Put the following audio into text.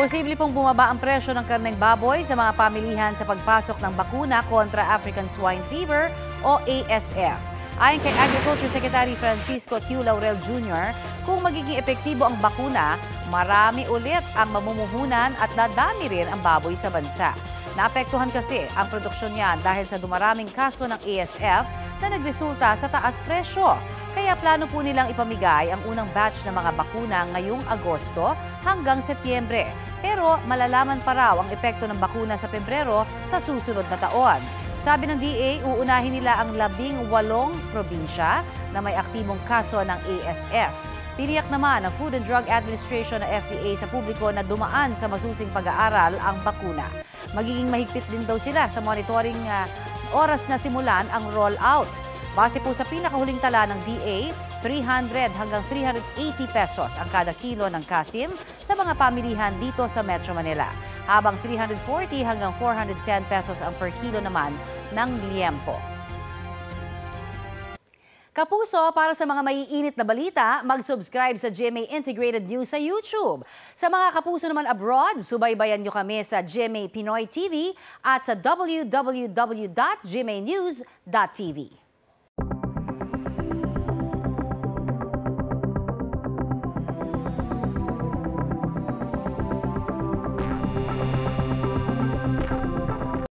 Posible pong bumaba ang presyo ng karneng baboy sa mga pamilihan sa pagpasok ng bakuna kontra African Swine Fever o ASF. Ayon kay Agriculture Secretary Francisco Q. Laurel Jr., kung magiging epektibo ang bakuna, marami ulit ang mamumuhunan at dadami rin ang baboy sa bansa. Naapektuhan kasi ang produksyon niya dahil sa dumaraming kaso ng ASF na nagresulta sa taas presyo. Kaya plano po nilang ipamigay ang unang batch ng mga bakuna ngayong Agosto hanggang Setyembre. Pero malalaman pa raw ang epekto ng bakuna sa Pebrero sa susunod na taon. Sabi ng DA, uunahin nila ang 18 probinsya na may aktibong kaso ng ASF. Tiniyak naman ng Food and Drug Administration na FDA sa publiko na dumaan sa masusing pag-aaral ang bakuna. Magiging mahigpit din daw sila sa monitoring oras na simulan ang rollout. Base po sa pinakahuling tala ng DA, 300 hanggang 380 pesos ang kada kilo ng kasim sa mga pamilihan dito sa Metro Manila, habang 340 hanggang 410 pesos ang per kilo naman ng liempo. Kapuso, para sa mga maiinit na balita, mag-subscribe sa GMA Integrated News sa YouTube. Sa mga kapuso naman abroad, subaybayan nyo kami sa GMA Pinoy TV at sa www.gmanews.tv.